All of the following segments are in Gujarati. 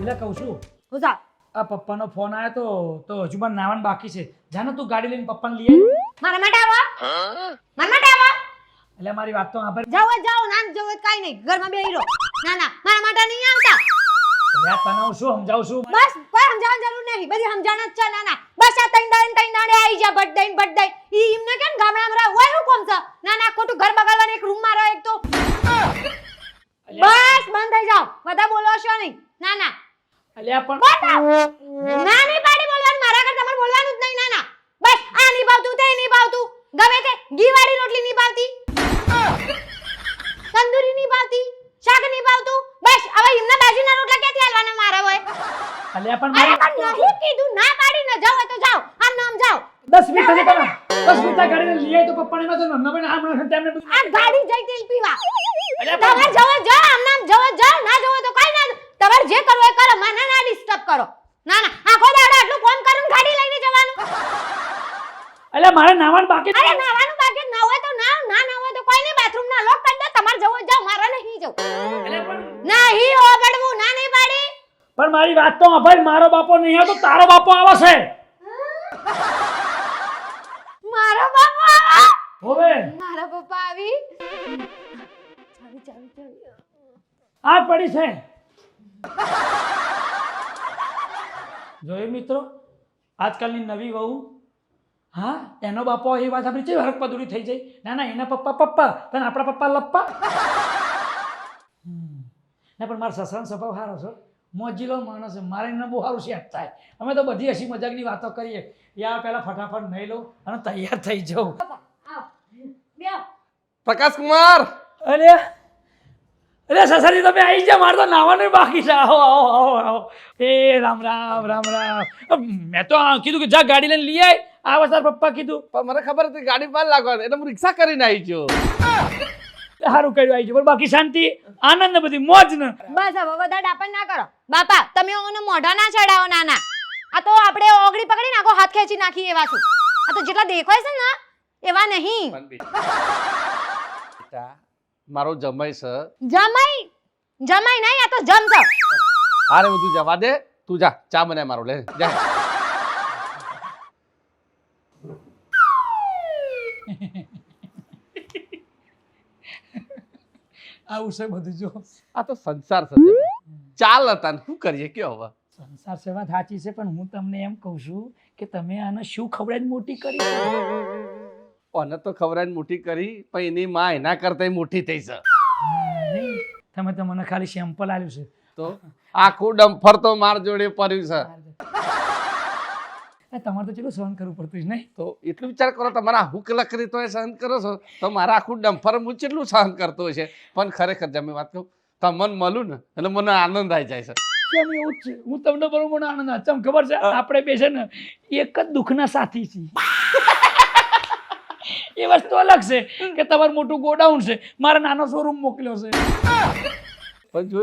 એટલે કહું છું હું જા આ પપ્પાનો ફોન આવ્યો તો હજુ પણ નાવાનું બાકી છે. જાને તું ગાડી લઈને પપ્પાને લઈ આવી. મારા માટે આવો મારા માટે આવો એટલે મારી વાત તો સાંભળ. જાઓ ના જવો કાઈ નહીં ઘરમાં બેહી રહો ના મારા માટે નહીં આવતા એટલે આ તને હું શું સમજાવું છું? બસ કોઈ સમજાવવાની જરૂર નહીં બધી સમજાણ જ છે ના બસ આ તઈ દાડે આવી જા બટ દઈ ઈ એમને કેમ ગામડામાં રહે હોય હું કોમ છે ના ખોટું ઘર બગાડવાનું એક રૂમમાં રહે એક તો બસ બંધ થઈ જાઓ બધા બોલો છો નહીં ના અલ્યા પણ ના નહીં પાડી બોલવાનું મારા આગળ તમારે બોલવાનું જ નહીં ના બસ આ નહીં ભાવતું તે નહીં ભાવતું ગમે તે ઘી વાળી રોટલી નહીં ભાવતી તંદૂરી નહીં ભાવતી શાક નહીં ભાવતું બસ હવે એમના બાજુના રોટલા ક્યાંથી હાલવાના મારા હોય અલ્યા પણ અરે મારી પણ નહીં કીધું ના પાડી ન જાવ તો જાવ આમ નામ જાવ 10 મિનિટ થશે તને 10 મિનિટ ગાડીને લઈ આવી તો પપ્પાને એમાં તો નબળે હમણાં તેમને બધું આ ગાડી જઈ તેલ પીવા અલ્યા તમારે જવો જાવ આમ નામ જવો જાવ ના જવો તો કઈ ના તમારે જે કરવું એ કરો મને ના ડિસ્ટર્બ કરો ના આખો દાડો આટલું ફોન કરીને ગાડી લઈને જવાનું અલ્યા મારે નાવાનું બાકી અરે નાવાનું બાકી ના હોય તો ના હોય તો કોઈ નહીં બાથરૂમ ના લોક કરી દો તમારે જવો જાવ મારે નહીં જવું અલ્યા પણ નહીં ઓબડવું ના નહીં પાડી પણ મારી વાત તો સાંભળ. મારો બાપો નહીં આવે તો તારો બાપો આવે છે. મારો બાપા હોવે મારા પપ્પા આવી ચાવી આ પડી છે. જોયું મિત્રો આજકાલની નવી વહુ હા એનો બાપો એ વાત આપણી છે હરક પદુરી થઈ જાય ના એના પપ્પા તને આપણા પપ્પા લપ્પા ના પણ મારા સસરાનો સ્વભાવ સારો છે મોજીલો માણસ છે મારે એને બહુ સારું સેટ થાય અમે તો બધી હસી મજાકની વાતો કરીએ યા પહેલા ફટાફટ નહીં લઉં અને તૈયાર થઈ જાઉં. પ્રકાશ કુમાર અરે સસરી તમે આવી જા મારે તો નાવાનું બાકી છે. આવો એ રામ મેં તો કીધું કે જા ગાડી લઈને લઈ આય આ વસ્તુ પપ્પા કીધું પણ મને ખબર હતી ગાડી બહાર લાગવાની એટલે હું રિક્ષા કરીને આવી છું. સારું કર્યું આવી ગયું બાકી શાંતિ આનંદ બધી મોજ ને બસ હવે બધા ડાપણ ના કરો બાપા તમે ઓને મોઢા ના ચડાવો નાના આ તો આપણે ઓગળી પકડી નાખો હાથ ખેંચી નાખી એવા છું આ તો જેટલા દેખાય છે ને એવા નહીં બેટા મારો જમાઈ છે જમાઈ નહીં આ તો જમ છે અરે બધું જવા દે તું જા ચા બનાય મારો લે જા આવું છે બધું જો આ તો સંસાર છે ચાલ હતા ને શું કરીએ કયો હવે સંસાર સેવા સાચી છે પણ હું તમને એમ કહું છું કે તમે આને શું ખવડાવીને મોટી કરી ઓને તો ખવડાવીને મોટી કરી પણ એની માં એના કરતા મોટી થઈ છે નહીં તમે તો મને ખાલી સેમ્પલ આપ્યું છે તો આખું ડમ્ફર તો માર જોડે પડ્યું છે તમારે તો ચેટલું સહન કરવું પડતું છે નહીં તો એટલું વિચાર કરો તમારા હુક લકરી તો સહન કરો છો તો મારા આખું ડમ્ફર હું કેટલું સહન કરતો છે પણ ખરેખર જમે વાત કહું તમને મળું ને એટલે મને આનંદ આવી જાય છે કેમ એવું જ છે હું તમને બરોબર આનંદ આવે ચમ ખબર છે આપણે બે છે ને એક જ દુઃખના સાથી છીએ એ વસ્તુ અલગ છે કે તમારું મોટું ગોડાઉન છે મારા નાનો શોરૂમ મોકલ્યો છે પણ જો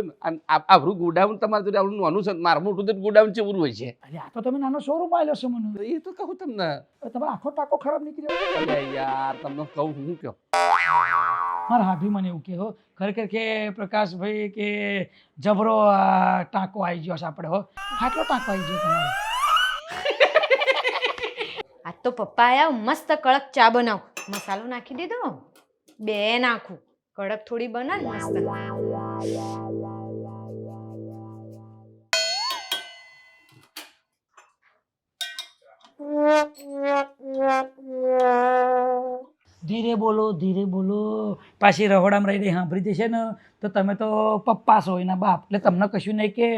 આપણું ગોડાઉન તમારે જોડે આવડું નાનું છે મારું મોટું તો ગોડાઉન છે એવું હોય છે અરે આ તો તમે નાનો શોરૂમ આવેલો છે મને એ તો કહું તમને તમારો આખો ટાંકો ખરાબ નીકળ્યો અરે યાર તમને કહું હું કયો મારા હાભી મને એવું કહે હો ખરેખર કે પ્રકાશભાઈ કે જબરો ટાંકો આવી ગયો છે આપણે હો આટલો ટાંકો આવી ગયો તમારો આજ તો પપ્પા આયા મસ્ત કડક ચા બનાવ મસાલો નાખી દીધો બે નાખું કડક થોડી બને ને મસ્ત ધીરે બોલો પાછી રહોડામાં રહીને સાંભળી દેશે ને તો તમે તો પપ્પા છો એના બાપ એટલે તમને કશું નહીં કે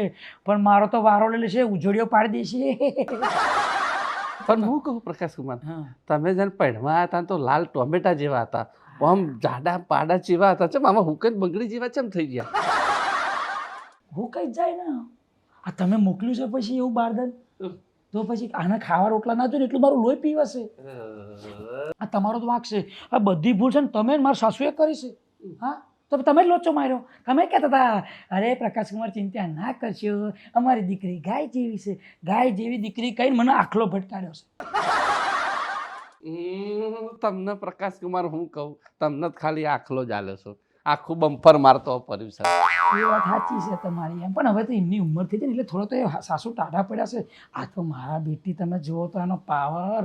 પણ મારો તો વારો લઈ લેશે ઉજોડીઓ પાડી દેશે પણ હું કહું પ્રકાશ કુમાર તમે જેને પૈણમાં હતા તો લાલ ટોમેટા જેવા હતા આમ જાડા પાડા જેવા હતા ચમ આમાં હુકન બંગડી જેવા ચમ થઈ ગયા હું કઈ જાય ને આ તમે મોકલ્યું છે પછી એવું બારદાન તો પછી આને ખાવા રોટલા ના જોઈએ એટલું મારું લોહી પીવાશે આ તમારો તો વાંક છે આ બધી ભૂલ છે ને તમે મારા સાસુએ કરી છે હા તો તમે જ લોચો માર્યો તમે કહેતા હતા અરે પ્રકાશ કુમાર ચિંતા ના કરશો અમારી દીકરી ગાય જેવી છે ગાય જેવી દીકરી કહીને મને આખલો ભટકાડ્યો છે તમને પ્રકાશ કુમાર હું કહું તમને જ ખાલી આખલો જ આલ્યો છો આખું બમ્પર મારતો પડ્યું છે. એ વાત સાચી છે તમારી એમ, પણ હવે તો એમની ઉંમર થઈ છે ને એટલે થોડો તો એ સાસુ ટાઢા પડ્યા છે. આ તો મારા બેટી તમે જુઓ તો એનો પાવર.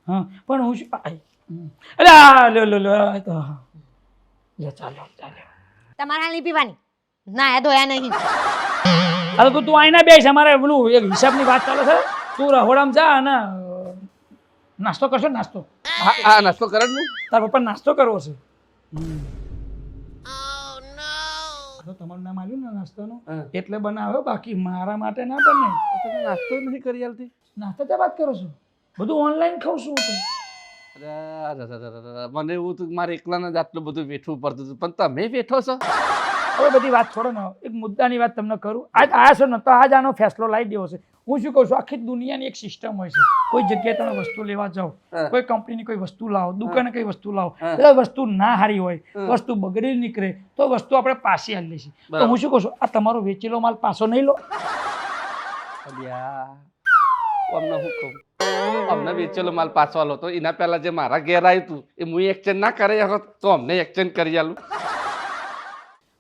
હા પણ હું શું અરે આ લો લો લો આ તો લે ચાલો ચાલો. તમારે હાલ નહીં પીવાની ના ધોયા નહીં. અરે તું આઈને બેસ, અમારે પેલું એક હિસાબની વાત ચાલે છે. તું રહોડામાં જા અને નાસ્તો કરશો. નાસ્તો આ નાસ્તો કરે જ તાર પપ્પા નાસ્તો કરવો છે. તો તમારું નામ આવ્યું ને નાસ્તાનું એટલે બનાવ્યો, બાકી મારા માટે ના બને. તમે નાસ્તો નહીં કરી આલતી? નાસ્તા ત્યાં વાત કરો છો? બધું ઓનલાઈન ખાઉં છું હું તો. અરે મને એવું હતું મારે એકલાને જ આટલું બધું વેઠવું પડતું હતું, પણ તમે વેઠો છો. હવે બધી વાત છોડો ને, એક મુદ્દાની વાત તમને કરું. આજ આયા છો ને તો આજ આનો ફેસલો લાવી દેવો છે. હું શું કહું છું, આખી દુનિયાની એક સિસ્ટમ હોય છે. કોઈ જગ્યાએ તમે વસ્તુ લેવા જાઓ, કોઈ કંપનીની કોઈ વસ્તુ લાવો, દુકાને કઈ વસ્તુ લાવો, એટલે વસ્તુ ના હારી હોય, વસ્તુ બગડી નીકળે તો વસ્તુ આપણે પાછી આલી લઈશું. તો હું શું કહું છું, આ તમારો વેચેલો માલ પાછો નહીં લો. અમને શું કહું, અમને વેચેલો માલ પાછો આલો તો એના પહેલા જે મારા ઘેર આવ્યું હતું એ હું એક્સચેન્જ ના કરી શકો તો અમને એક્સચેન્જ કરી આલું.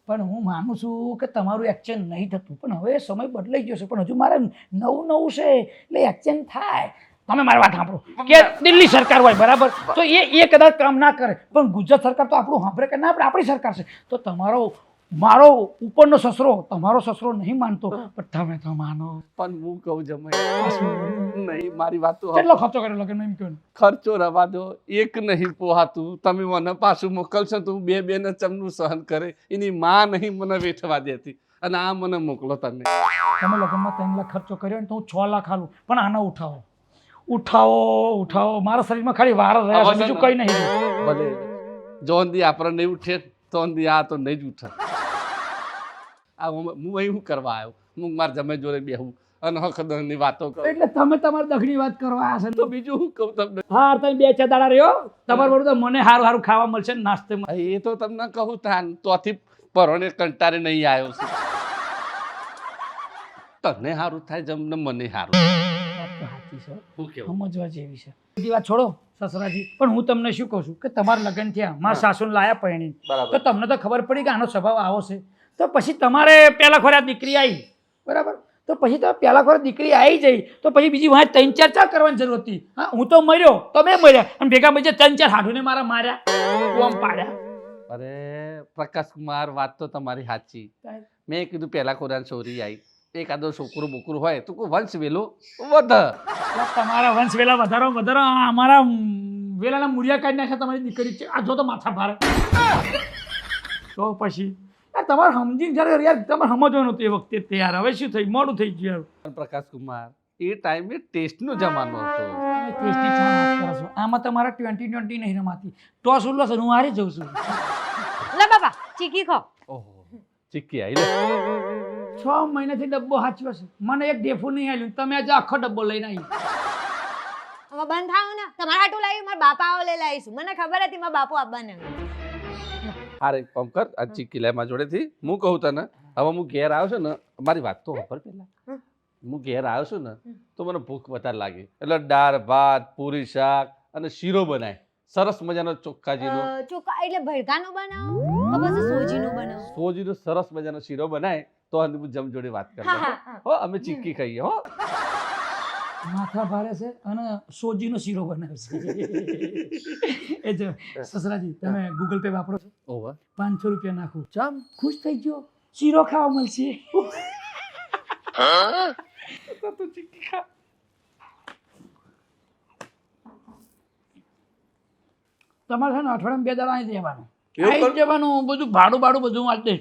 પણ હું માનું છું કે તમારું એક્સચેન્જ નહીં થતું, પણ હવે સમય બદલાઈ ગયો છે, પણ હજુ મારે નવું નવું છે એટલે એક્સચેન્જ થાય. તમે મારી વાત સાંભળો કે દિલ્હી સરકાર હોય બરાબર, તો એ કદાચ કામ ના કરે, પણ ગુજરાત સરકાર તો આપણું સાંભળે કે ના, આપણે આપણી સરકાર છે. તો તમારો મારો ઉપરનો સસરો તમારો સસરો નહીં માનતો, પણ તમે તો માનો. પણ હું કહું જમાઈ નહીં, મારી વાત તો કેટલો ખર્ચો કર્યો લગ્ન એમ કહો. ખર્ચો રવા દો, એક નહીં પોહાતું. તમે મને પાછું મોકલશો તો હું બે ને ચમનું સહન કરે. એની માં નહીં મને વેઠવા દેતી અને આ મને મોકલો તમે. તમે લગ્નમાં 3 લાખ ખર્ચો કર્યો ને તો હું 6 લાખ આલું, પણ આને ઉઠાવો ઉઠાવો ઉઠાવો. મારા શરીરમાં ખાલી વાર જ રહ્યા છે, બીજું કઈ નહીં. ભલે જોન દી આપણે નહીં ઉઠે તો આ તો નહીં જ ઉઠે. આ હું અહીં શું કરવા આવ્યો? હું મારા જમાઈ જોડે બેહું અને હકદરની વાતો કરું. એટલે તમે તમારી દખની વાત કરવા આવ્યા છે તો બીજું શું કહું તમને? હા, તમે 2-4 દાડા રહ્યો, તમારું બરોબર મને સારું સારું ખાવા મળશે ને નાસ્તેમાં. એ તો તમને કહું તાન તોથી પરોને કંટાળે નહીં આવ્યો છું. તને સારું થાય જમને મને સારું. સાચી છે, સમજવા જેવી છે. બધી વાત છોડો સસરાજી, પણ હું તમને શું કહું છું કે તમારા લગ્ન થયા, મારા સાસુને લાયા પરણી, તો તમને તો ખબર પડી કે આનો સ્વભાવ આવો છે. તો પછી તમારે પહેલા ખોરા દીકરી આવી બરાબર, તો પછી તમે પહેલા ખોરા દીકરી આવી જઈ તો પછી બીજી વાત 3-4 ચા કરવાની જરૂર હતી. હા, હું તો મર્યો, તમે મર્યા, અને ભેગા બીજા 3-4 હાડુને મારા માર્યા, કોમ પાડ્યા. અરે પ્રકાશ કુમાર, વાત તો તમારી સાચી. મેં કીધું પહેલા ખોરાન ચોરી આવી, એકાદો છોકરું બોકરું હોય તો કોઈ વંશ વેલો વધ. તમારા વંશ વેલા વધારો વધારો, અમારા વેલાના મૂળિયા કાઢી નાખ્યા તમારી દીકરી છે. આ જો તો માથા ભારે. તો પછી તમારે સમજીને જ્યારે યાર તમારે સમજવાનું હતું એ વખતે તૈયાર. હવે શું થઈ, મોડું થઈ ગયું. પ્રકાશ કુમાર, એ ટાઈમે ટેસ્ટનો જમાનો હતો. ટેસ્ટની ચા વાત કરો છો, આમાં તમારે 20-20 નહીં રમાતી. ટોસ ઉલ્લો છે, હું હારી જઉં છું. લે બાપા ચીકી ખો. ઓહો, ચીક્કી આવી લે. 6 મહિનાથી ડબ્બો હાચ્યો છે, મને એક ડેફું નહીં આવ્યું, તમે આજે આખો ડબ્બો લઈને આવી. હવે બંધ થાવ ને, તમારા હાટું લાવી મારા બાપા લઈ લાવીશું. મને ખબર હતી મારા બાપુ આવવાને. હારે કામ કર, આ ચીક્કી લે મારા જોડેથી. હું કહું તને, હવે હું ઘેર આવ્યો છું ને, મારી વાત તો ખબર પેલા. હું ઘેર આવ્યો છું ને તો મને ભૂખ વધારે લાગી, એટલે દાળ ભાત પૂરી શાક અને શીરો બનાય સરસ મજાનો ચોખ્ખાજીનો. ચોખ્ખા એટલે ભરતાનો બનાવો તો પછી સોજીનો બનાવો? સોજીનો સરસ મજાનો શીરો બનાય તો જમ જોડે વાત કરીએ હો. અમે ચીક્કી ખાઈએ હો. માથા ભારે છે અને સોજીનો શીરો બનાવશે. એ જો સસરાજી, તમે ગૂગલ પે વાપરો છો? ઓહો, 500 રૂપિયા નાખું, ચમ ખુશ થઈ ગયો, શીરો ખાવા મળશે. તો ચીક્કી ખા. તમારે છે ને અઠવાડિયામાં 2 દાડા અહીં જવાનું, અહીં જવાનું, બધું ભાડું બધું વાંચ દે.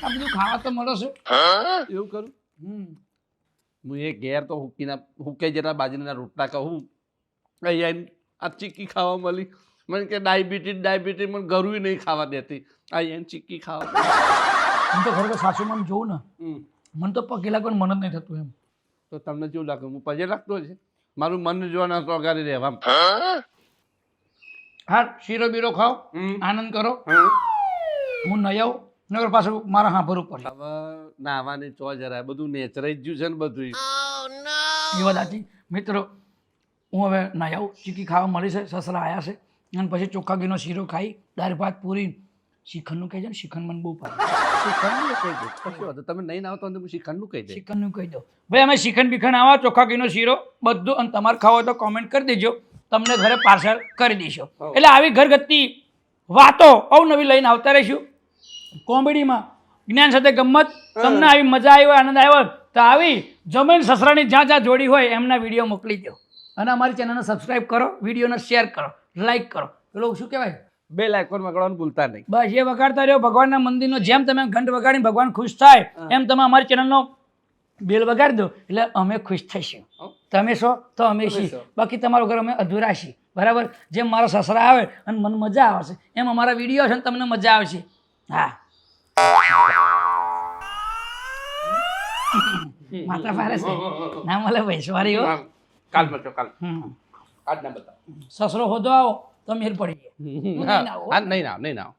આ બધું ખાવા તો મળે છે. એવું કરું? હું એ ઘેર તો હુકે જેના બાજરીના રોટલા કહું, અહીંયા આ ચીક્કી ખાવા મળી. મને કે ડાયાબિટીસ મને ગરું નહીં ખાવા દેતી. અહીંયા ચીક્કી ખાવા. હું તો ખરેખર સાસુ મને જોઉં ને, મને તો પગે લાગવાનું મન જ નહીં થતું એમ. તો તમને કેવું લાગે? હું પગે લાગતો છે? મારું મન જોવાના તો અગાડી રહેવા. હા, શીરો બીરો ખાઓ, આનંદ કરો. હું નહીં આવું નગર પાછું મારા હા ભરવું પડે. હવે નાવાની ચો જરા બધું નેચરાઈ ગયું છે ને બધું. એ વાત સાચી. મિત્રો, હું હવે નહીં આવું, ચીકી ખાવા મળી છે, સસરા આવ્યા છે, અને પછી ચોખ્ખા ઘીનો શીરો ખાઈ, દાળ ભાત પૂરી શ્રીખંડનું કહી દો ને, શ્રીખંડ મને બહુ ભાવે. શ્રીખંડનું કહી દો કશો વાંધો તમે નહીં આવતો હું શ્રીખંડનું કહી દે શ્રીખંડનું કહી દો ભાઈ. અમે શ્રીખંડ બીખંડ આવા ચોખ્ખા ઘીનો શીરો બધું, અને તમારે ખાવો હોય તો કોમેન્ટ કરી દેજો, તમને ઘરે પાર્સલ કરી દઈશું. એટલે આવી ઘરગથ્થી વાતો અવનવી લઈને આવતા રહીશું. કોમેડીમાં જ્ઞાન સાથે ગમત. તમને આવી મજા આવી હોય, આનંદ આવ્યો તો આવી જમીન સસરાની જ્યાં જ્યાં જોડી હોય એમના વિડીયો મોકલી દો, અને અમારી ચેનલને સબસ્ક્રાઈબ કરો, વિડીયોને શેર કરો, લાઈક કરો. પેલો શું કહેવાય, બેલ આઇકોન વગાડવાનું ભૂલતા નહીં. બસ એ વગાડતા રહ્યો. ભગવાનના મંદિરનો જેમ તમે ઘંટ વગાડીને ભગવાન ખુશ થાય એમ તમે અમારી ચેનલનો બેલ વગાડી દો એટલે અમે ખુશ થઈશું. તમે છો તો અમે છીએ, બાકી તમારું ઘર અમે અધૂરા છીએ. બરાબર? જેમ મારા સસરા આવે અને મને મજા આવશે એમ અમારા વિડીયો છે ને તમને મજા આવશે. હા, માતા પારે છે ના મળે વૈશ્વારી હો. કાલ મળજો કાલ. આજ ના બતાવો. સસરો હોદો આવો તો મેર પડી જાય. નહીં ના નહીં ના